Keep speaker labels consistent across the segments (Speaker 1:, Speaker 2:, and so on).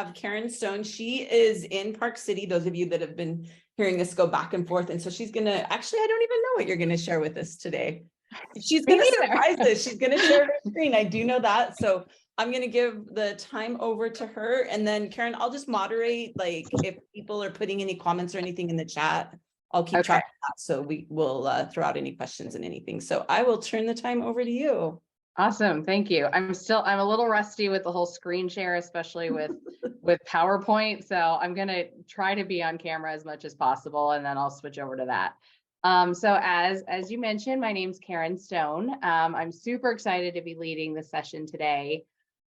Speaker 1: have Karen Stone. She is in Park City, those of you that have been hearing us go back and forth. And so she's going to, actually, I don't even know what you're going to share with us today. She's going to surprise us. She's going to share her screen. I do know that. So I'm going to give the time over to her. And then Karen, I'll just moderate, like if people are putting any comments or anything in the chat, I'll keep track of that. So we will throw out any questions and anything. So I will turn the time over to you.
Speaker 2: Awesome. Thank you. I'm a little rusty with the whole screen share, especially with PowerPoint. So I'm going to try to be on camera as much as possible, and then I'll switch over to that. So as you mentioned, my name's Karen Stone. I'm super excited to be leading the session today.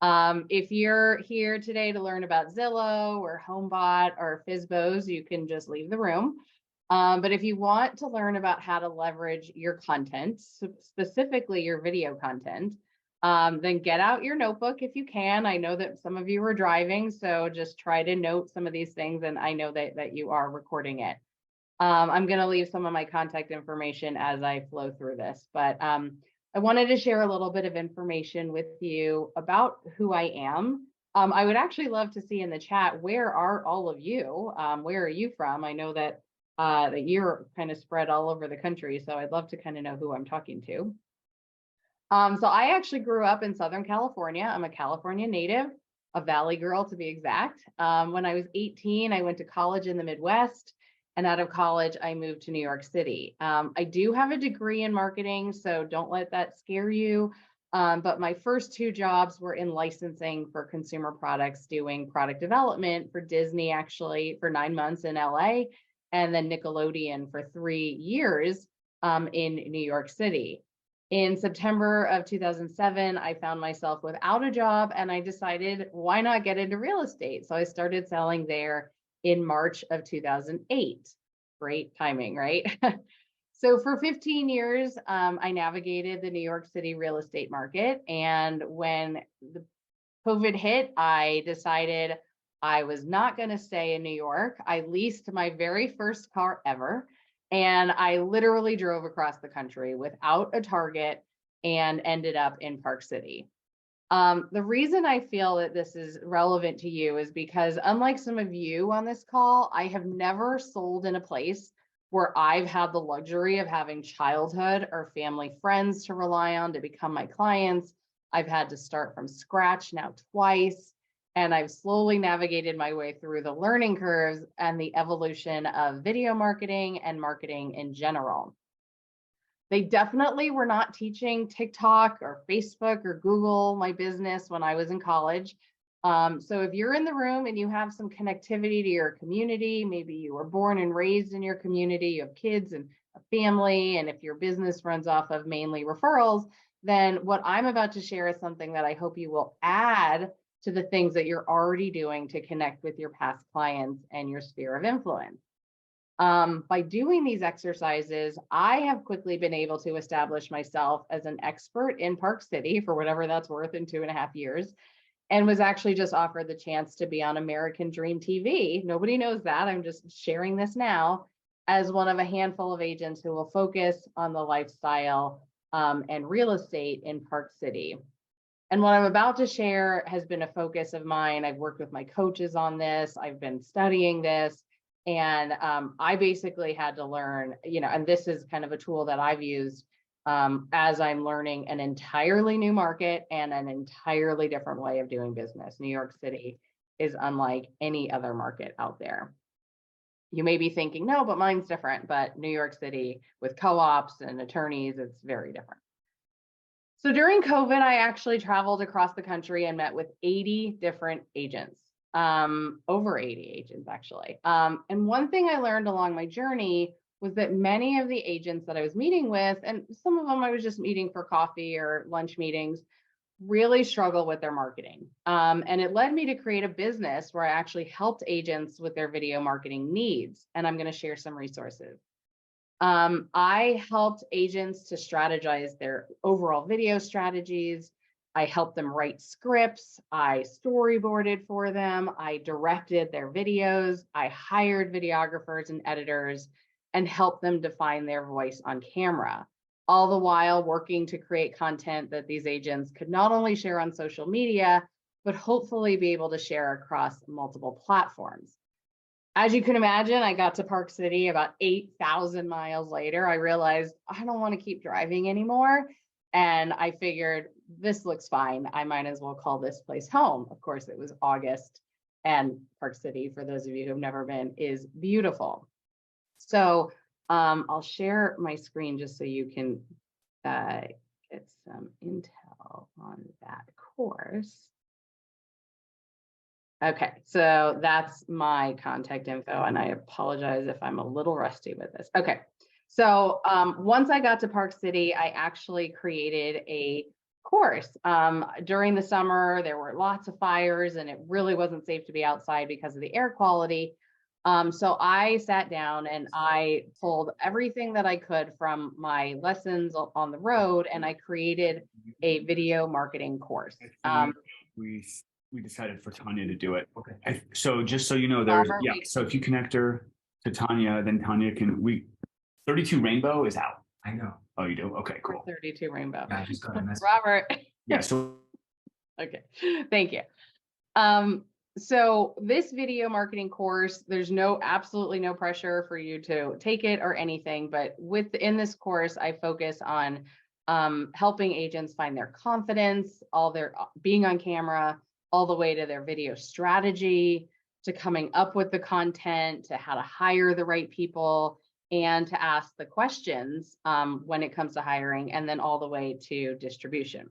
Speaker 2: If you're here today to learn about Zillow or HomeBot or FSBOs, you can just leave the room. But if you want to learn about how to leverage your content, specifically your video content, then get out your notebook if you can. I know that some of you are driving, so just try to note some of these things, and I know that you are recording it. I'm going to leave some of my contact information as I flow through this, but I wanted to share a little bit of information with you about who I am. I would actually love to see in the chat, where are all of you? Where are you from? I know that that you're kind of spread all over the country, so I'd love to kind of know who I'm talking to. So I actually grew up in Southern California. I'm a California native, a Valley girl to be exact. When I was 18, I went to college in the Midwest, and out of college, I moved to New York City. I do have a degree in marketing, so don't let that scare you. But my first two jobs were in licensing for consumer products, doing product development for Disney, actually, for 9 months in LA, and then Nickelodeon for 3 years in New York City. In September of 2007, I found myself without a job, and I decided, why not get into real estate? So I started selling there in March of 2008. Great timing, right? So for 15 years, I navigated the New York City real estate market. And when the COVID hit, I decided I was not going to stay in New York. I leased my very first car ever, and I literally drove across the country without a target and ended up in Park City. The reason I feel that this is relevant to you is because, unlike some of you on this call, I have never sold in a place where I've had the luxury of having childhood or family friends to rely on to become my clients. I've had to start from scratch now twice, and I've slowly navigated my way through the learning curves and the evolution of video marketing and marketing in general. They definitely were not teaching TikTok or Facebook or Google my business when I was in college. So if you're in the room and you have some connectivity to your community, maybe you were born and raised in your community, you have kids and a family, and if your business runs off of mainly referrals, then what I'm about to share is something that I hope you will add to the things that you're already doing to connect with your past clients and your sphere of influence. By doing these exercises, I have quickly been able to establish myself as an expert in Park City, for whatever that's worth, in 2.5 years, and was actually just offered the chance to be on American Dream TV. Nobody knows that. I'm just sharing this now as one of a handful of agents who will focus on the lifestyle and real estate in Park City. And what I'm about to share has been a focus of mine. I've worked with my coaches on this. I've been studying this. And I basically had to learn, and this is kind of a tool that I've used as I'm learning an entirely new market and an entirely different way of doing business. New York City is unlike any other market out there. You may be thinking, no, but mine's different. But New York City with co-ops and attorneys, it's very different. So during COVID, I actually traveled across the country and met with 80 different agents. Over 80 agents, actually. And one thing I learned along my journey was that many of the agents that I was meeting with, and some of them I was just meeting for coffee or lunch meetings, really struggle with their marketing. And it led me to create a business where I actually helped agents with their video marketing needs. And I'm going to share some resources. I helped agents to strategize their overall video strategies. I helped them write scripts. I storyboarded for them. I directed their videos. I hired videographers and editors and helped them define their voice on camera, all the while working to create content that these agents could not only share on social media, but hopefully be able to share across multiple platforms. As you can imagine, I got to Park City about 8,000 miles later. I realized I don't want to keep driving anymore. And I figured this looks fine. I might as well call this place home. Of course, it was August, and Park City, for those of you who've never been, is beautiful. So I'll share my screen just so you can get some intel on that course. Okay, so that's my contact info, and I apologize if I'm a little rusty with this. Okay, so once I got to Park City, I actually created a course. During the summer, there were lots of fires, and it really wasn't safe to be outside because of the air quality. So I sat down and I pulled everything that I could from my lessons on the road, and I created a video marketing course.
Speaker 3: We decided for Tanya to do it. Okay. So just so you know, there's so if you connect her to Tanya, then Tanya can 32 Rainbow is out.
Speaker 4: I know.
Speaker 3: Oh, you do? Okay, cool.
Speaker 2: 32 Rainbow.
Speaker 4: Yeah, I just got a message.
Speaker 2: Robert.
Speaker 3: Yeah. So
Speaker 2: okay, thank you. So this video marketing course, there's absolutely no pressure for you to take it or anything, but within this course, I focus on helping agents find their confidence, all their being on camera, all the way to their video strategy, to coming up with the content, to how to hire the right people, and to ask the questions when it comes to hiring, and then all the way to distribution.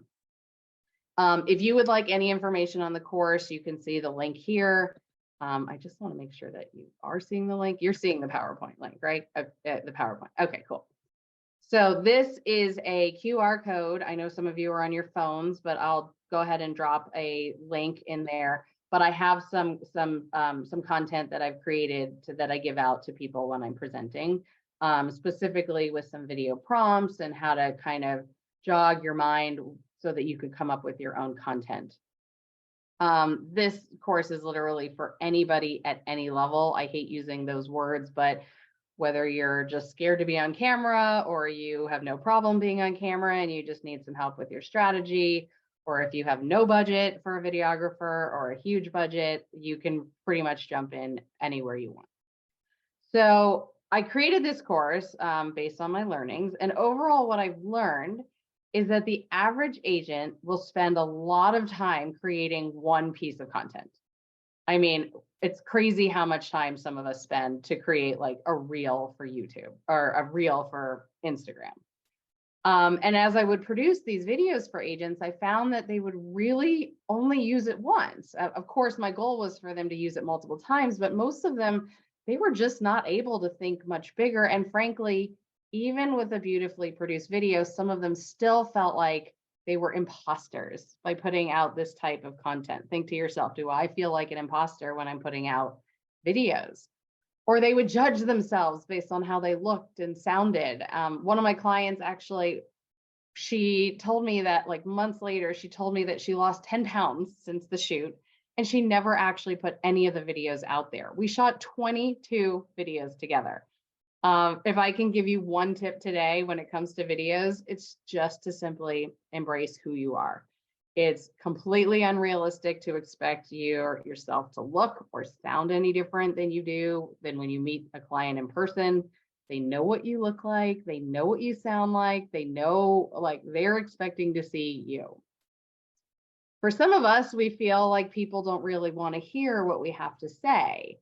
Speaker 2: If you would like any information on the course, you can see the link here. I just want to make sure that you are seeing the link. You're seeing the PowerPoint link, right? The PowerPoint. Okay, cool. So this is a QR code. I know some of you are on your phones, but I'll go ahead and drop a link in there. But I have some content that I've created that I give out to people when I'm presenting, specifically with some video prompts and how to kind of jog your mind so that you could come up with your own content. This course is literally for anybody at any level. I hate using those words, but whether you're just scared to be on camera, or you have no problem being on camera and you just need some help with your strategy, or if you have no budget for a videographer or a huge budget, you can pretty much jump in anywhere you want. So I created this course based on my learnings, and overall what I've learned is that the average agent will spend a lot of time creating one piece of content. I mean, it's crazy how much time some of us spend to create like a reel for YouTube or a reel for Instagram. And as I would produce these videos for agents, I found that they would really only use it once. Of course, my goal was for them to use it multiple times, but most of them, they were just not able to think much bigger. And frankly, even with a beautifully produced video, some of them still felt like they were imposters by putting out this type of content. Think to yourself, do I feel like an imposter when I'm putting out videos? Or they would judge themselves based on how they looked and sounded. One of my clients actually, she told me that like months later, she told me that she lost 10 pounds since the shoot, and she never actually put any of the videos out there. We shot 22 videos together. If I can give you one tip today when it comes to videos, it's just to simply embrace who you are. It's completely unrealistic to expect yourself to look or sound any different than you do than when you meet a client in person. They know what you look like. They know what you sound like. They know, like, they're expecting to see you. For some of us, we feel like people don't really want to hear what we have to say.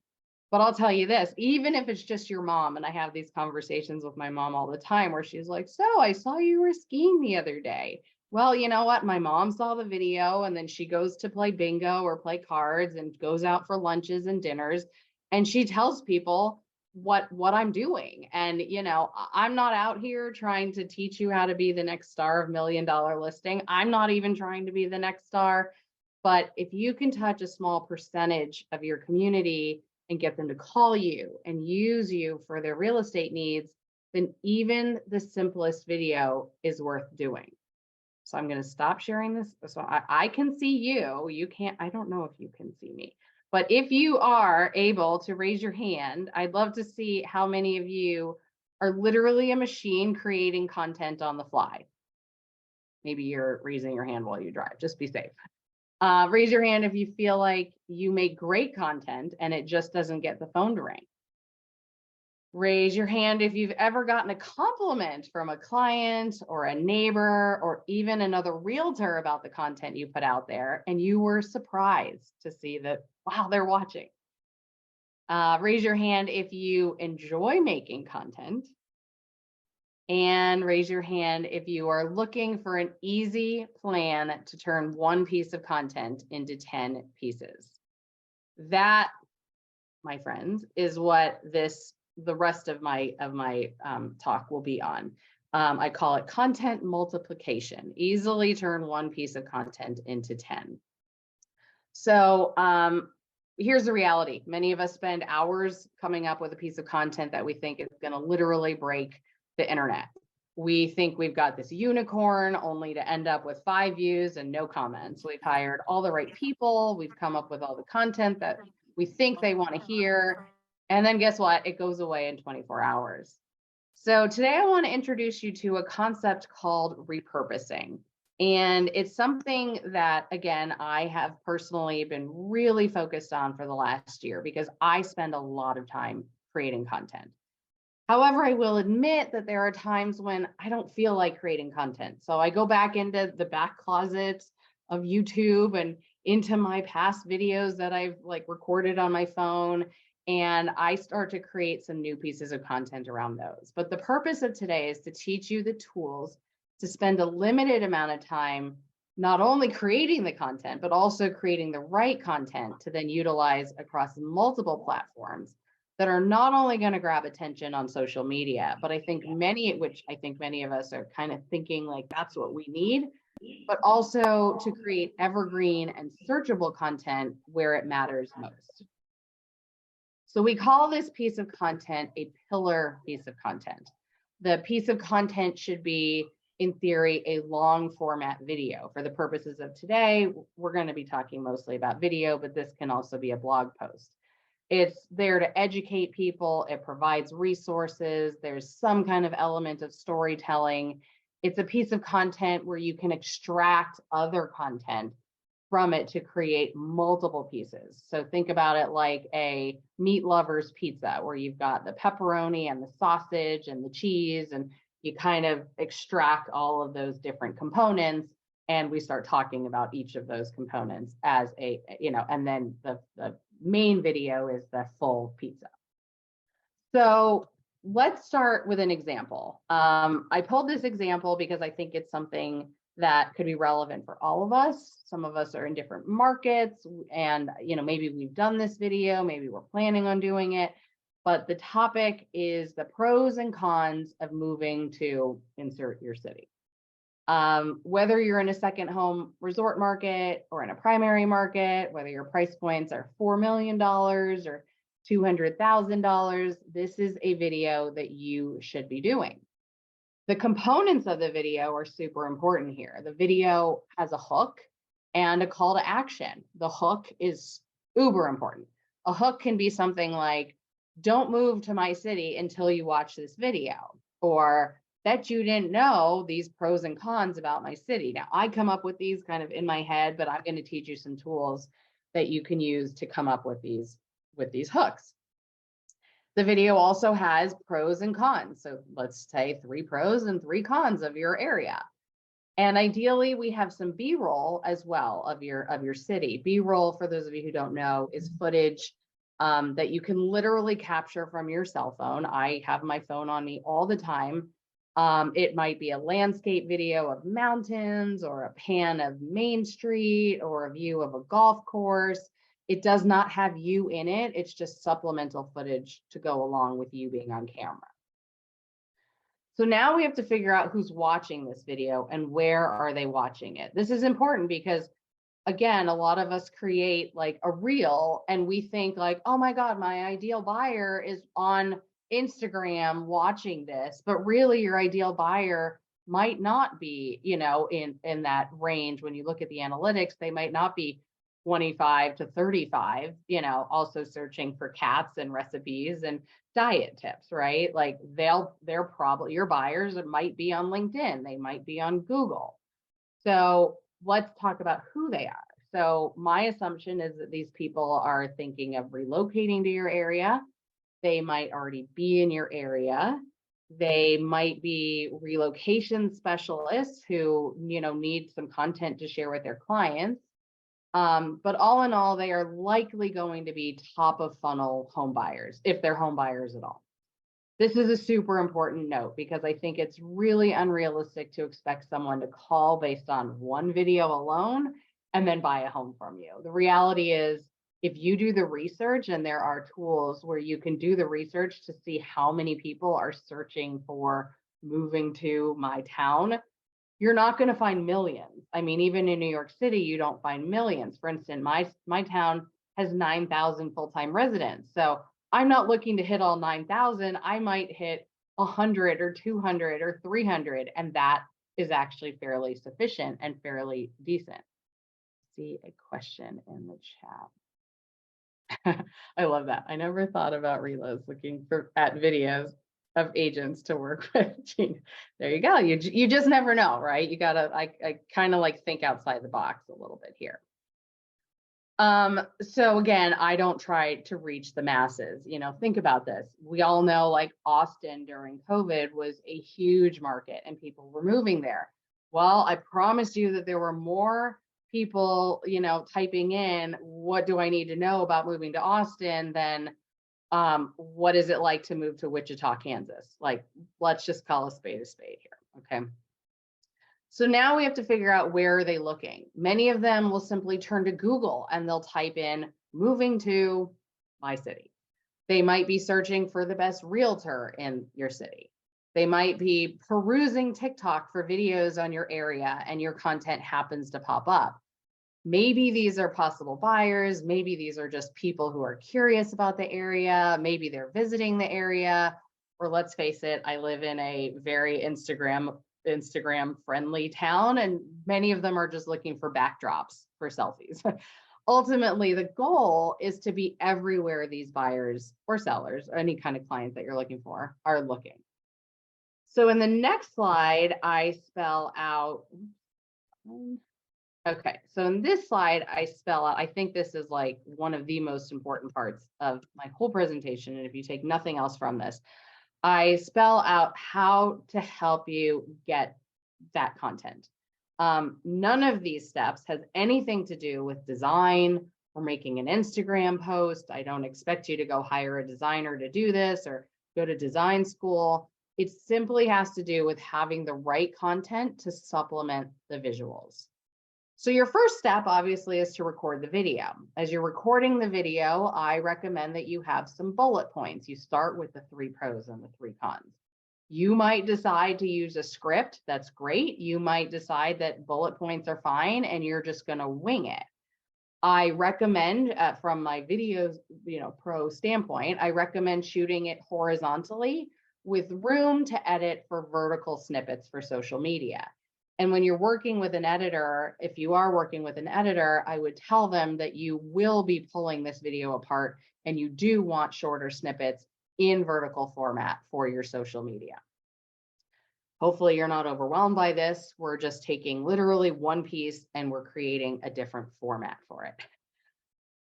Speaker 2: But I'll tell you this, even if it's just your mom, and I have these conversations with my mom all the time where she's like, so I saw you were skiing the other day. Well, you know what? My mom saw the video, and then she goes to play bingo or play cards and goes out for lunches and dinners. And she tells people what I'm doing. And, you know, I'm not out here trying to teach you how to be the next star of $1 million listing. I'm not even trying to be the next star. But if you can touch a small percentage of your community and get them to call you and use you for their real estate needs, then even the simplest video is worth doing. So I'm going to stop sharing this. So I can see you. You can't, I don't know if you can see me, but if you are able to raise your hand, I'd love to see how many of you are literally a machine creating content on the fly. Maybe you're raising your hand while you drive. Just be safe. Raise your hand if you feel like you make great content and it just doesn't get the phone to ring. Raise your hand if you've ever gotten a compliment from a client or a neighbor or even another realtor about the content you put out there and you were surprised to see that, wow, they're watching. Raise your hand if you enjoy making content. And raise your hand if you are looking for an easy plan to turn one piece of content into 10 pieces. That, my friends, is what the rest of my talk will be on. I call it content multiplication. Easily turn one piece of content into 10. So here's the reality. Many of us spend hours coming up with a piece of content that we think is going to literally break the internet. We think we've got this unicorn only to end up with 5 views and no comments. We've hired all the right people. We've come up with all the content that we think they want to hear. And then guess what? It goes away in 24 hours. So today I want to introduce you to a concept called repurposing. And it's something that, again, I have personally been really focused on for the last year because I spend a lot of time creating content. However, I will admit that there are times when I don't feel like creating content. So I go back into the back closet of YouTube and into my past videos that I've recorded on my phone, and I start to create some new pieces of content around those. But the purpose of today is to teach you the tools to spend a limited amount of time not only creating the content, but also creating the right content to then utilize across multiple platforms that are not only going to grab attention on social media, but I think many of us are kind of thinking like that's what we need, but also to create evergreen and searchable content where it matters most. So we call this piece of content a pillar piece of content. The piece of content should be, in theory, a long format video. For the purposes of today, we're going to be talking mostly about video, but this can also be a blog post. It's there to educate people. It provides resources. There's some kind of element of storytelling. It's a piece of content where you can extract other content from it to create multiple pieces. So think about it like a meat lover's pizza, where you've got the pepperoni and the sausage and the cheese, and you kind of extract all of those different components. And we start talking about each of those components as and then the main video is the full pizza. So let's start with an example. I pulled this example because I think it's something that could be relevant for all of us. Some of us are in different markets and, maybe we've done this video, maybe we're planning on doing it, but the topic is the pros and cons of moving to insert your city. Whether you're in a second home resort market or in a primary market, whether your price points are $4 million or $200,000, this is a video that you should be doing. The components of the video are super important here. The video has a hook and a call to action. The hook is uber important. A hook can be something like, don't move to my city until you watch this video, or bet you didn't know these pros and cons about my city. Now, I come up with these kind of in my head, but I'm going to teach you some tools that you can use to come up with these hooks. The video also has pros and cons. So let's say 3 pros and 3 cons of your area. And ideally, we have some B-roll as well of your city. B-roll, for those of you who don't know, is footage that you can literally capture from your cell phone. I have my phone on me all the time. It might be a landscape video of mountains or a pan of Main Street or a view of a golf course. It does not have you in it. It's just supplemental footage to go along with you being on camera. So now we have to figure out who's watching this video and where are they watching it. This is important because, again, a lot of us create like a reel and we think like, oh my God, my ideal buyer is on Instagram watching this, but really your ideal buyer might not be, in that range. When you look at the analytics, they might not be 25 to 35, also searching for cats and recipes and diet tips, right? Like they're probably, your buyers might be on LinkedIn, they might be on Google. So let's talk about who they are. So my assumption is that these people are thinking of relocating to your area. They might already be in your area. They might be relocation specialists who, need some content to share with their clients. But all in all, they are likely going to be top of funnel home buyers, if they're home buyers at all. This is a super important note because I think it's really unrealistic to expect someone to call based on one video alone and then buy a home from you. The reality is, if you do the research, and there are tools where you can do the research to see how many people are searching for moving to my town, you're not going to find millions. I mean, even in New York City, you don't find millions. For instance, my town has 9,000 full-time residents. So I'm not looking to hit all 9,000. I might hit 100 or 200 or 300. And that is actually fairly sufficient and fairly decent. See a question in the chat. I love that. I never thought about reloads looking at videos of agents to work with. There you go. You just never know, right? You gotta, I kind of like think outside the box a little bit here. So again, I don't try to reach the masses. Think about this. We all know, like, Austin during COVID was a huge market and people were moving there. Well, I promise you that there were more people, typing in, what do I need to know about moving to Austin, than what is it like to move to Wichita, Kansas? Like, let's just call a spade here. Okay. So now we have to figure out, where are they looking? Many of them will simply turn to Google and they'll type in moving to my city. They might be searching for the best realtor in your city. They might be perusing TikTok for videos on your area and your content happens to pop up. Maybe these are possible buyers. Maybe these are just people who are curious about the area. Maybe they're visiting the area. Or let's face it, I live in a very Instagram friendly town, and many of them are just looking for backdrops for selfies. Ultimately, the goal is to be everywhere these buyers or sellers, or any kind of client that you're looking for, are looking. So in the next slide, I spell out, okay, so in this slide, I spell out, I think this is like one of the most important parts of my whole presentation. And if you take nothing else from this, I spell out how to help you get that content. None of these steps has anything to do with design or making an Instagram post. I don't expect you to go hire a designer to do this or go to design school. It simply has to do with having the right content to supplement the visuals. So your first step, obviously, is to record the video. As you're recording the video, I recommend that you have some bullet points. You start with the 3 pros and the 3 cons. You might decide to use a script. That's great. You might decide that bullet points are fine and you're just going to wing it. I recommend, from my videos, pro standpoint, I recommend shooting it horizontally with room to edit for vertical snippets for social media. And when you're working with an editor, if you are working with an editor, I would tell them that you will be pulling this video apart and you do want shorter snippets in vertical format for your social media. Hopefully you're not overwhelmed by this. We're just taking literally one piece and we're creating a different format for it.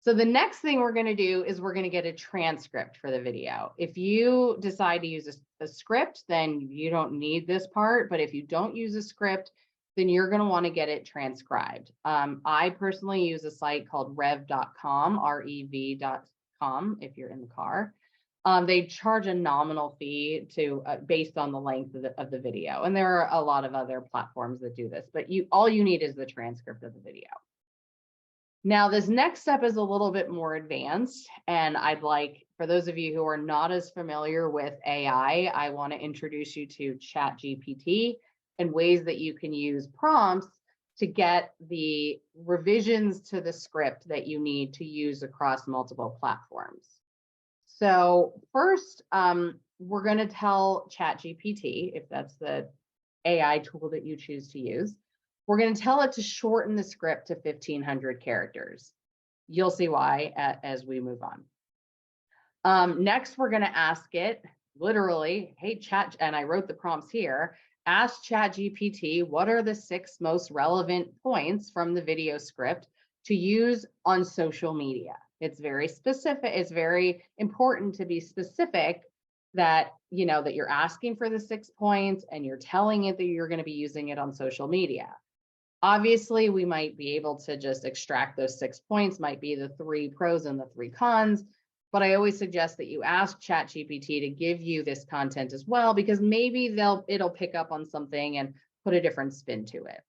Speaker 2: So the next thing we're going to do is we're going to get a transcript for the video. If you decide to use a script, then you don't need this part. But if you don't use a script, then you're going to want to get it transcribed. I personally use a site called rev.com, rev.com, if you're in the car. They charge a nominal fee based on the length of the video. And there are a lot of other platforms that do this, but all you need is the transcript of the video. Now, this next step is a little bit more advanced, and I'd like, for those of you who are not as familiar with AI, I want to introduce you to ChatGPT and ways that you can use prompts to get the revisions to the script that you need to use across multiple platforms. So first, we're going to tell ChatGPT, if that's the AI tool that you choose to use, we're going to tell it to shorten the script to 1,500 characters. You'll see why as we move on. Next, we're going to ask it, literally, hey, Chat, and I wrote the prompts here, ask ChatGPT, what are the 6 most relevant points from the video script to use on social media. It's very specific. It's very important to be specific that, you know, that you're asking for the 6 points and you're telling it that you're going to be using it on social media. Obviously, we might be able to just extract those 6 points, might be the 3 pros and the 3 cons, but I always suggest that you ask ChatGPT to give you this content as well, because maybe it'll pick up on something and put a different spin to it.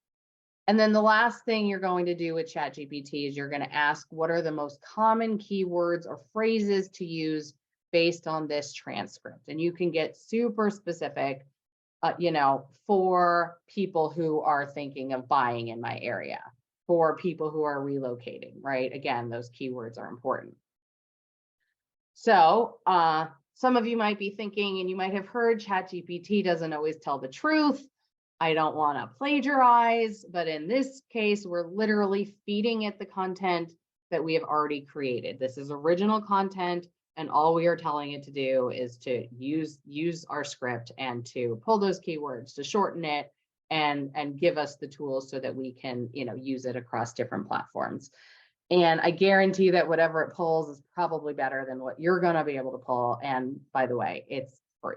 Speaker 2: And then the last thing you're going to do with ChatGPT is you're going to ask, what are the most common keywords or phrases to use based on this transcript? And you can get super specific, you know, for people who are thinking of buying in my area, for people who are relocating, right? Again, those keywords are important. So some of you might be thinking, and you might have heard, ChatGPT doesn't always tell the truth. I don't want to plagiarize, but in this case, we're literally feeding it the content that we have already created. This is original content, and all we are telling it to do is to use our script and to pull those keywords, to shorten it, and give us the tools so that we can, you know, use it across different platforms. And I guarantee that whatever it pulls is probably better than what you're going to be able to pull. And by the way, it's free.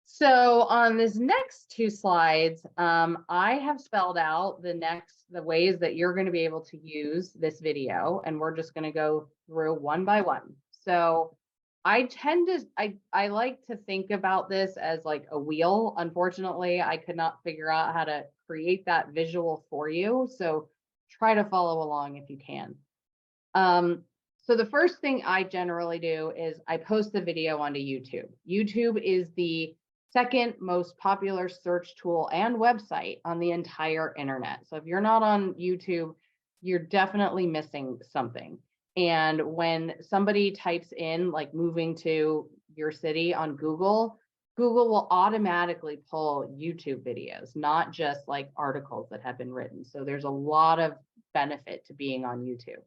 Speaker 2: So on this next 2 slides, I have spelled out the ways that you're going to be able to use this video, and we're just going to go through one by one. So I like to think about this as like a wheel. Unfortunately, I could not figure out how to create that visual for you. So try to follow along if you can. So the first thing I generally do is I post the video onto YouTube. YouTube is the second most popular search tool and website on the entire internet. So if you're not on YouTube, you're definitely missing something. And when somebody types in like moving to your city on Google, Google will automatically pull YouTube videos, not just like articles that have been written. So there's a lot of benefit to being on YouTube.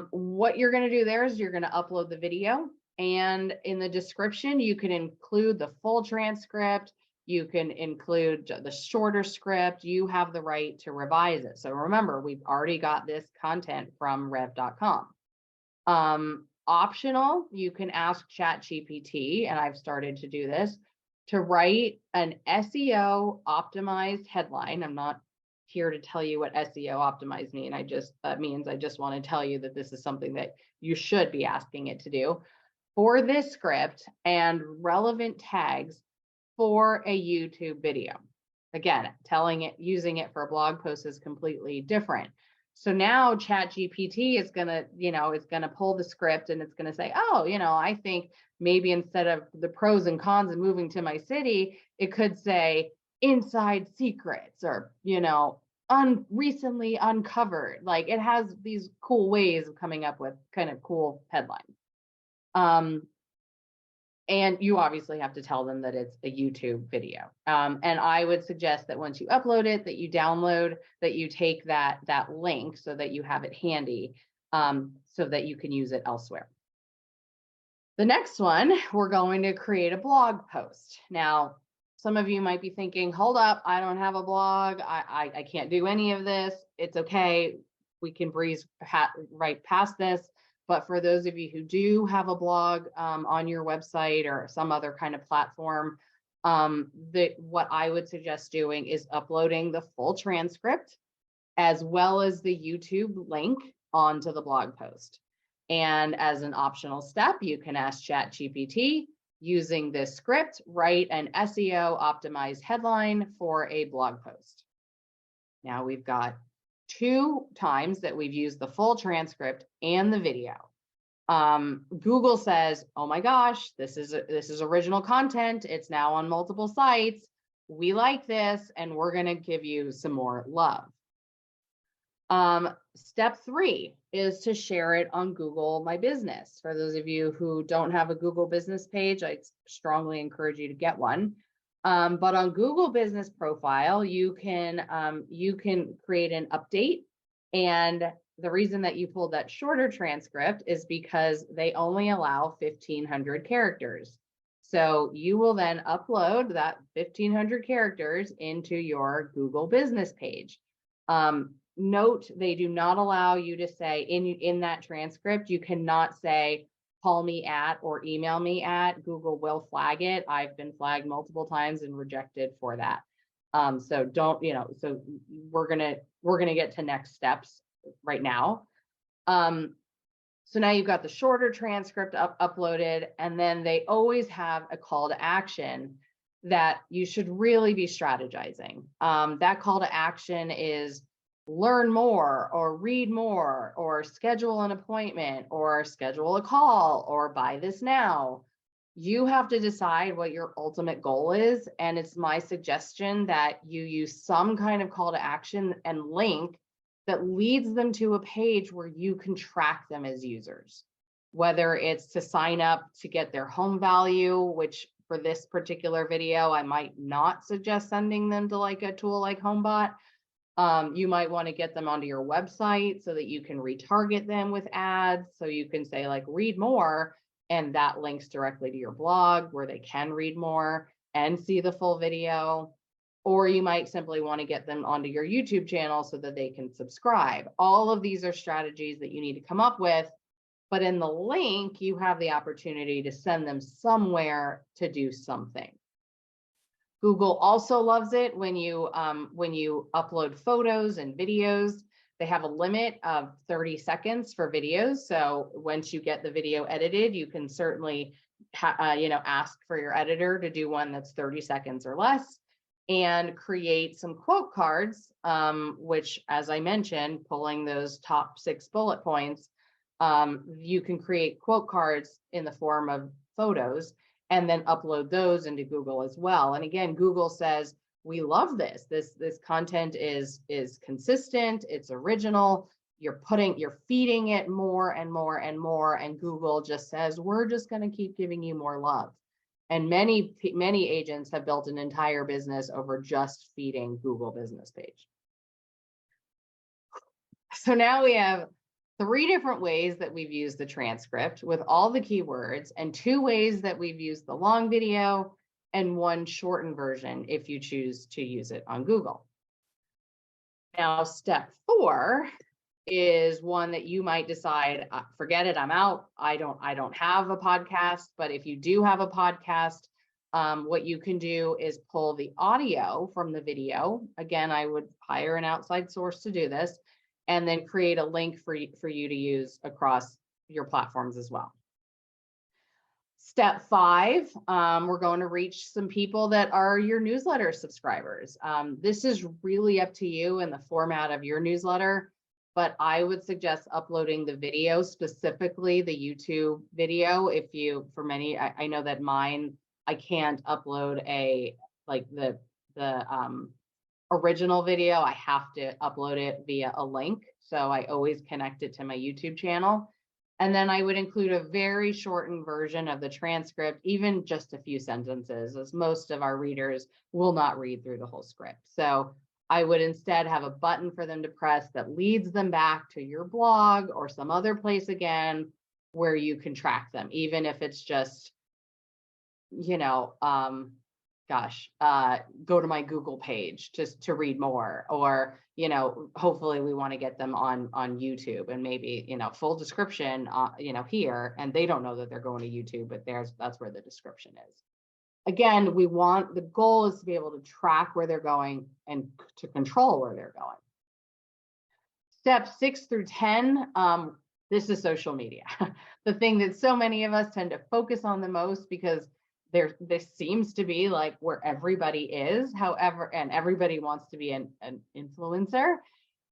Speaker 2: What you're going to do there is you're going to upload the video, and in the description, you can include the full transcript. You can include the shorter script. You have the right to revise it. So remember, we've already got this content from rev.com. Optional, you can ask ChatGPT, and I've started to do this, to write an SEO optimized headline. I'm not here to tell you what SEO optimized means. That means I just want to tell you that this is something that you should be asking it to do for this script and relevant tags for a YouTube video. Again, using it for a blog post is completely different. So now ChatGPT is going to, it's going to pull the script and it's going to say, oh, I think maybe instead of the pros and cons of moving to my city, it could say inside secrets or, recently uncovered. Like it has these cool ways of coming up with kind of cool headlines. And you obviously have to tell them that it's a YouTube video. And I would suggest that once you upload it, that you download, that you take that link so that you have it handy, so that you can use it elsewhere. The next one, we're going to create a blog post. Now, some of you might be thinking, hold up, I don't have a blog. I can't do any of this. It's okay. We can breeze right past this. But for those of you who do have a blog on your website or some other kind of platform, what I would suggest doing is uploading the full transcript as well as the YouTube link onto the blog post. And as an optional step, you can ask ChatGPT, using this script, write an SEO optimized headline for a blog post. Now we've got 2 times that we've used the full transcript and the video. Google says, oh my gosh, this is original content. It's now on multiple sites. We like this, and we're going to give you some more love. Step 3 is to share it on Google My Business. For those of you who don't have a Google business page, I strongly encourage you to get one. But on Google Business Profile, you can create an update. And the reason that you pulled that shorter transcript is because they only allow 1,500 characters. So you will then upload that 1,500 characters into your Google business page. note, they do not allow you to say in that transcript, you cannot say, call me at or email me at. Google will flag it. I've been flagged multiple times and rejected for that. So don't, so we're gonna get to next steps right now. So now you've got the shorter transcript uploaded, and then they always have a call to action that you should really be strategizing. That call to action is learn more or read more or schedule an appointment or schedule a call or buy this now. You have to decide what your ultimate goal is. And it's my suggestion that you use some kind of call to action and link that leads them to a page where you can track them as users, whether it's to sign up to get their home value, which for this particular video, I might not suggest sending them to like a tool like HomeBot. You might want to get them onto your website so that you can retarget them with ads. So you can say like, read more, and that links directly to your blog where they can read more and see the full video. Or you might simply want to get them onto your YouTube channel so that they can subscribe. All of these are strategies that you need to come up with, but in the link, you have the opportunity to send them somewhere to do something. Google also loves it when you upload photos and videos. They have a limit of 30 seconds for videos. So once you get the video edited, you can certainly ask for your editor to do one that's 30 seconds or less, and create some quote cards, which, as I mentioned, pulling those top 6 bullet points, you can create quote cards in the form of photos and then upload those into Google as well. And again, Google says, we love this. This content is consistent, it's original, you're feeding it more and more and more, and Google just says, we're just going to keep giving you more love. And many agents have built an entire business over just feeding Google Business Page. So now we have 3 different ways that we've used the transcript with all the keywords, and 2 ways that we've used the long video, and 1 shortened version if you choose to use it on Google. Now, step 4 is one that you might decide, forget it, I'm out. I don't have a podcast. But if you do have a podcast, what you can do is pull the audio from the video. Again, I would hire an outside source to do this, and then create a link for you to use across your platforms as well. Step 5, we're going to reach some people that are your newsletter subscribers. This is really up to you in the format of your newsletter, but I would suggest uploading the video, specifically the YouTube video. For many, I know that mine, I can't upload the original video. I have to upload it via a link. So I always connect it to my YouTube channel. And then I would include a very shortened version of the transcript, even just a few sentences, as most of our readers will not read through the whole script. So I would instead have a button for them to press that leads them back to your blog or some other place again where you can track them, even if it's just, go to my Google page just to read more, or, hopefully we want to get them on YouTube, and maybe, full description, here, and they don't know that they're going to YouTube, but that's where the description is. Again, the goal is to be able to track where they're going and to control where they're going. Steps 6 through 10, this is social media. The thing that so many of us tend to focus on the most, because this seems to be like where everybody is, however, and everybody wants to be an influencer.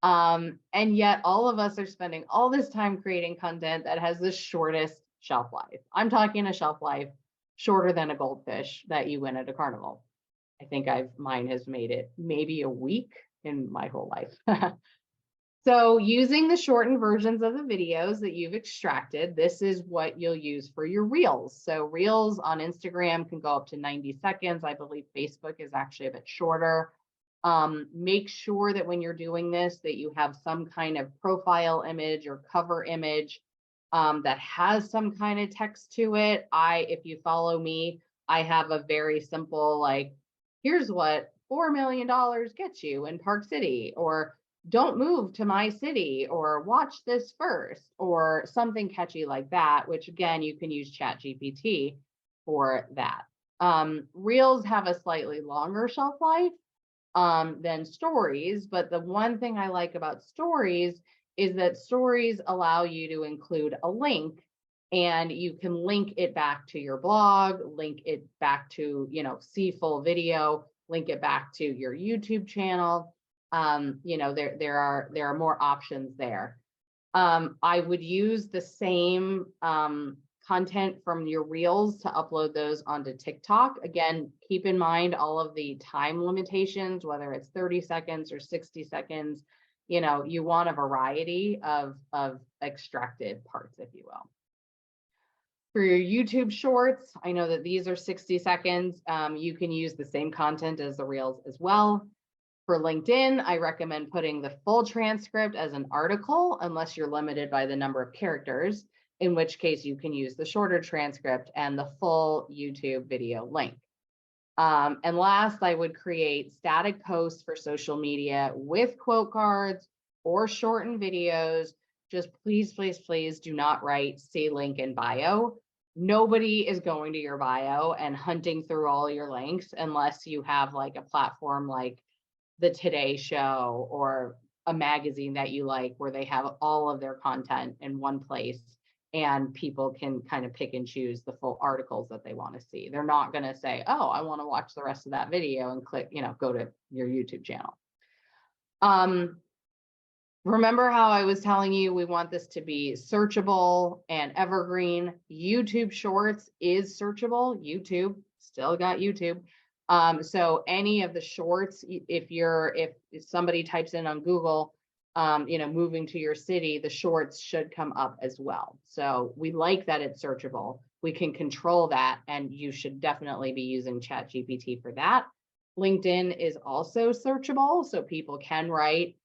Speaker 2: And yet all of us are spending all this time creating content that has the shortest shelf life. I'm talking a shelf life shorter than a goldfish that you win at a carnival. I think mine has made it maybe a week in my whole life. So using the shortened versions of the videos that you've extracted, this is what you'll use for your reels. So reels on Instagram can go up to 90 seconds. I believe Facebook is actually a bit shorter. Make sure that when you're doing this, that you have some kind of profile image or cover image that has some kind of text to it. If you follow me, I have a very simple, here's what $4 million gets you in Park City, or don't move to my city, or watch this first, or something catchy like that, which again, you can use ChatGPT for that. Reels have a slightly longer shelf life than stories, but the one thing I like about stories is that stories allow you to include a link, and you can link it back to your blog, link it back to, see full video, link it back to your YouTube channel. There are more options there. I would use the same content from your reels to upload those onto TikTok. Again, keep in mind all of the time limitations, whether it's 30 seconds or 60 seconds. You want a variety of extracted parts, if you will. For your YouTube shorts, I know that these are 60 seconds. You can use the same content as the reels as well. For LinkedIn, I recommend putting the full transcript as an article, unless you're limited by the number of characters, in which case you can use the shorter transcript and the full YouTube video link. And last, I would create static posts for social media with quote cards or shortened videos. Just please, please, please do not write "see link in bio." Nobody is going to your bio and hunting through all your links unless you have like a platform like the Today Show or a magazine that you like, where they have all of their content in one place and people can kind of pick and choose the full articles that they want to see. They're not going to say, oh, I want to watch the rest of that video and click, go to your YouTube channel. Remember how I was telling you we want this to be searchable and evergreen? YouTube Shorts is searchable. YouTube still got YouTube. So any of the shorts, if somebody types in on Google, moving to your city, the shorts should come up as well. So we like that it's searchable. We can control that, and you should definitely be using ChatGPT for that. LinkedIn is also searchable, so people can write,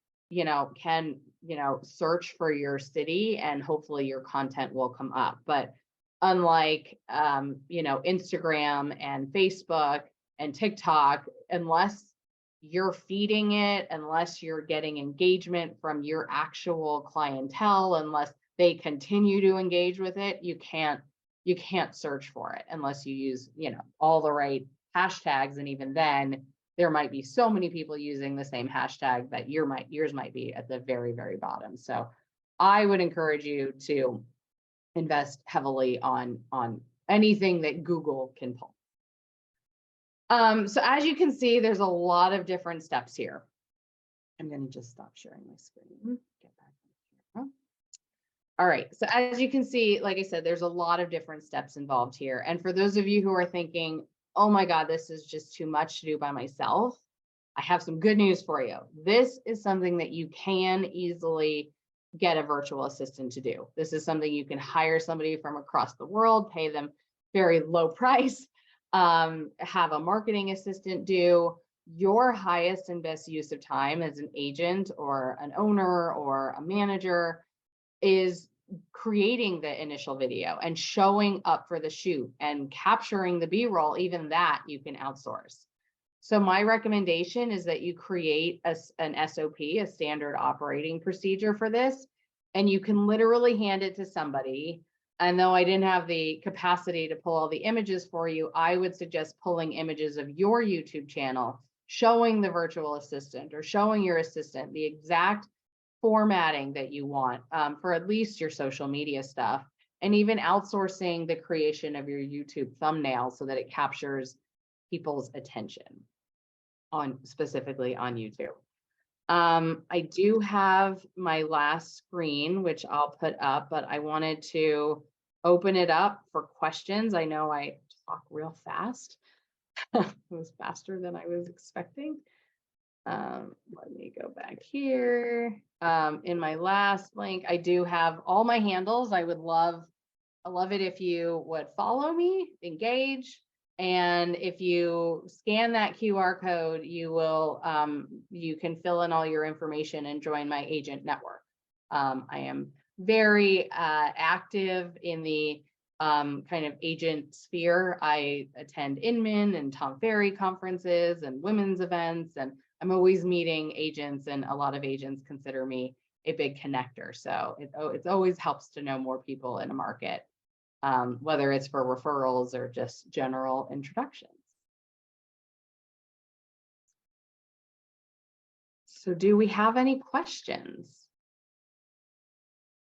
Speaker 2: search for your city, and hopefully your content will come up. But unlike, Instagram and Facebook and TikTok, unless you're feeding it, unless you're getting engagement from your actual clientele, unless they continue to engage with it, you can't search for it unless you use, all the right hashtags. And even then, there might be so many people using the same hashtag that yours might be at the very, very bottom. So I would encourage you to invest heavily on anything that Google can pull. So as you can see, there's a lot of different steps here. I'm going to just stop sharing my screen. Get back here. All right. So as you can see, like I said, there's a lot of different steps involved here. And for those of you who are thinking, oh my God, this is just too much to do by myself, I have some good news for you. This is something that you can easily get a virtual assistant to do. This is something you can hire somebody from across the world, pay them very low price, have a marketing assistant do. Your highest and best use of time as an agent or an owner or a manager is creating the initial video and showing up for the shoot and capturing the B-roll. Even that you can outsource. So my recommendation is that you create an SOP, a standard operating procedure for this, and you can literally hand it to somebody. And though I didn't have the capacity to pull all the images for you, I would suggest pulling images of your YouTube channel, showing the virtual assistant or showing your assistant the exact formatting that you want for at least your social media stuff, and even outsourcing the creation of your YouTube thumbnail so that it captures people's attention specifically on YouTube. I do have my last screen, which I'll put up, but I wanted to open it up for questions. I know I talk real fast. It was faster than I was expecting. Let me go back here. In my last link, I do have all my handles. I love it if you would follow me, engage. And if you scan that QR code, you can fill in all your information and join my agent network. I am very active in the kind of agent sphere. I attend Inman and Tom Ferry conferences and women's events, and I'm always meeting agents, and a lot of agents consider me a big connector. So it always helps to know more people in a market, whether it's for referrals or just general introductions. So do we have any questions?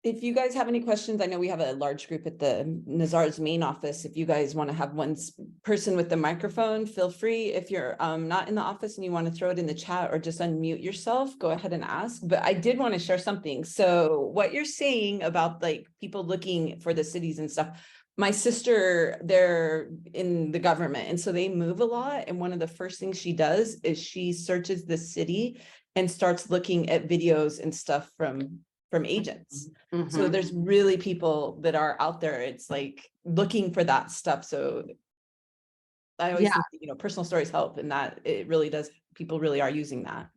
Speaker 1: If you guys have any questions, I know we have a large group at the Nazar's main office. If you guys want to have one person with the microphone, feel free. If you're not in the office and you want to throw it in the chat or just unmute yourself, go ahead and ask. But I did want to share something. So what you're saying about like people looking for the cities and stuff, my sister, they're in the government, and so they move a lot. And one of the first things she does is she searches the city and starts looking at videos and stuff from agents. So there's really people that are out there. It's like looking for that stuff. So I always think, you know, personal stories help, and that it really does. People really are using that.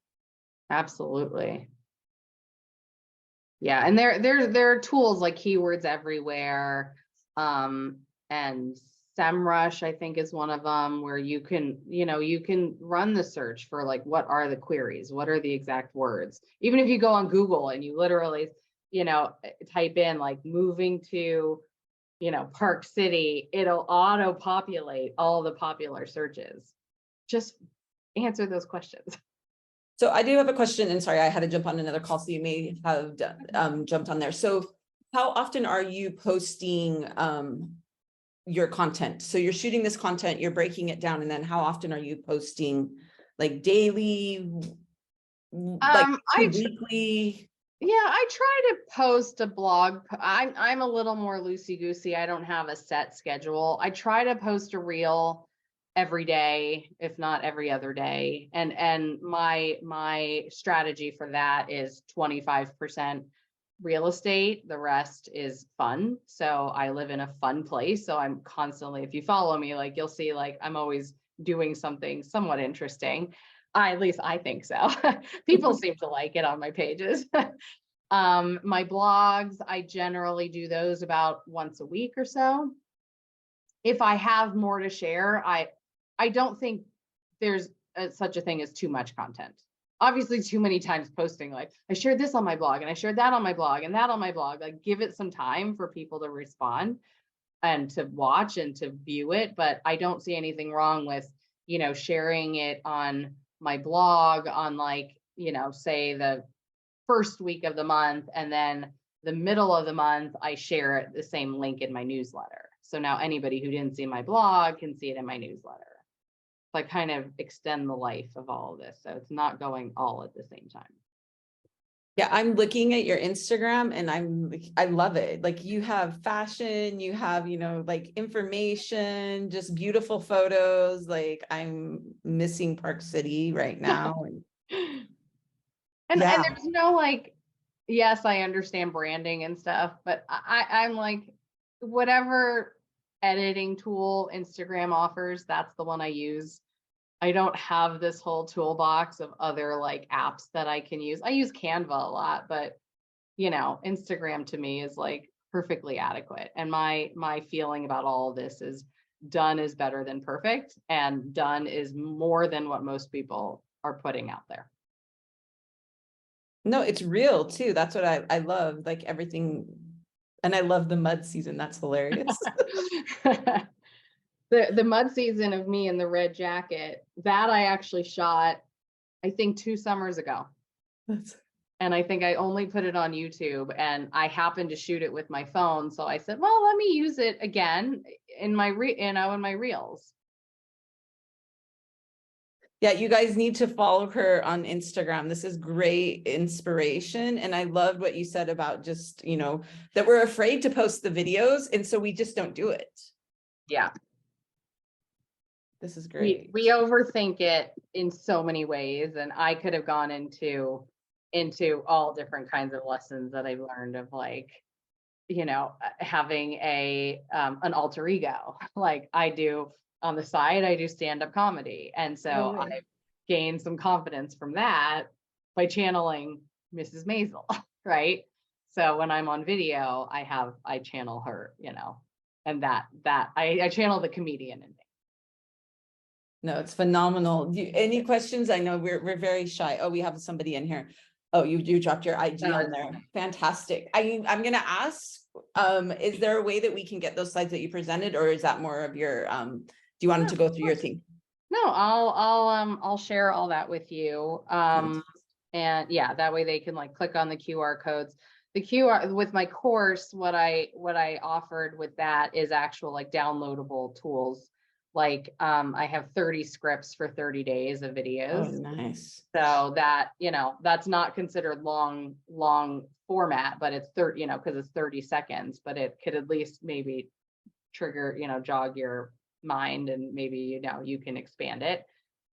Speaker 2: Absolutely. Yeah. And there are tools like Keywords Everywhere, and SEMrush, I think, is one of them, where you can, you can run the search for like, what are the queries? What are the exact words? Even if you go on Google and you literally, type in like moving to, Park City, it'll auto populate all the popular searches. Just answer those questions.
Speaker 1: So I do have a question, and sorry, I had to jump on another call, so you may have jumped on there. So how often are you posting your content? So you're shooting this content, you're breaking it down, and then how often are you posting, like daily, like weekly?
Speaker 2: Yeah, I try to post a blog. I'm a little more loosey-goosey. I don't have a set schedule. I try to post a reel every day, if not every other day. And my strategy for that is 25% real estate. The rest is fun. So I live in a fun place. So I'm constantly, if you follow me, like you'll see, like I'm always doing something somewhat interesting. At least I think so. People seem to like it on my pages. My blogs, I generally do those about once a week or so. If I have more to share, I don't think there's such a thing as too much content. Obviously, too many times posting, like I shared this on my blog and I shared that on my blog and that on my blog. Like give it some time for people to respond and to watch and to view it. But I don't see anything wrong with, sharing it on my blog on like, say the first week of the month, and then the middle of the month, I share the same link in my newsletter. So now anybody who didn't see my blog can see it in my newsletter. So I kind of extend the life of all of this. So it's not going all at the same time.
Speaker 1: Yeah, I'm looking at your Instagram and I love it. Like you have fashion, you have, like information, just beautiful photos. Like I'm missing Park City right now.
Speaker 2: And there's no like, yes, I understand branding and stuff, but I'm like, whatever editing tool Instagram offers, that's the one I use. I don't have this whole toolbox of other like apps that I can use. I use Canva a lot, but Instagram to me is like perfectly adequate. And my feeling about all of this is done is better than perfect, and done is more than what most people are putting out there.
Speaker 1: No, it's real too. That's what I love, like everything. And I love the mud season. That's hilarious.
Speaker 2: The mud season of me in the red jacket, that I actually shot, I think 2 summers ago. And I think I only put it on YouTube, and I happened to shoot it with my phone. So I said, well, let me use it again in my reels.
Speaker 1: Yeah, you guys need to follow her on Instagram. This is great inspiration. And I loved what you said about just, that we're afraid to post the videos. And so we just don't do it.
Speaker 2: Yeah.
Speaker 1: This is great.
Speaker 2: We overthink it in so many ways. And I could have gone into all different kinds of lessons that I've learned of like, having an alter ego. Like I do on the side, I do stand-up comedy. And so I've gained some confidence from that by channeling Mrs. Maisel, right? So when I'm on video, I channel her, that I channel the comedian in me.
Speaker 1: No, it's phenomenal. Any questions? I know we're very shy. Oh, we have somebody in here. Oh, you dropped your IG on there. Fantastic. I'm gonna ask, is there a way that we can get those slides that you presented, or is that more of your, do you want them to go through your thing?
Speaker 2: No, I'll share all that with you. And yeah, that way they can like click on the QR codes. The QR with my course, what I offered with that is actual like downloadable tools. Like I have 30 scripts for 30 days of videos.
Speaker 1: Oh, nice.
Speaker 2: So that, that's not considered long format, but it's 30, because it's 30 seconds, but it could at least maybe trigger, jog your mind, and maybe, you can expand it.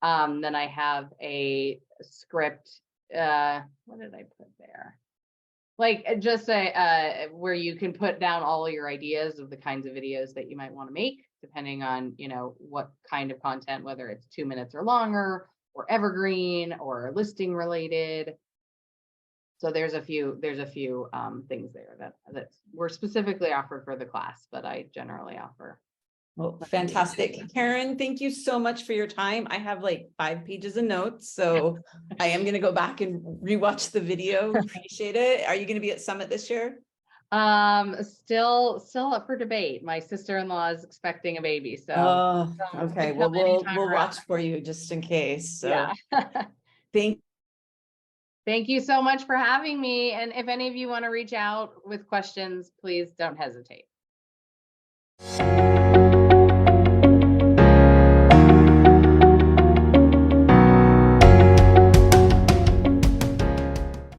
Speaker 2: Then I have a script, what did I put there? Like just where you can put down all your ideas of the kinds of videos that you might want to make, depending on, what kind of content, whether it's 2 minutes or longer, or evergreen, or listing related. So there's a few things there that were specifically offered for the class, but I generally offer.
Speaker 1: Well, fantastic. Karen, thank you so much for your time. I have like 5 pages of notes, so I am going to go back and rewatch the video. Appreciate it. Are you going to be at Summit this year?
Speaker 2: Still up for debate. My sister-in-law is expecting a baby, so
Speaker 1: okay. Well, we'll watch for you just in case. So
Speaker 2: yeah. Thank you so much for having me. And if any of you want to reach out with questions, please don't hesitate.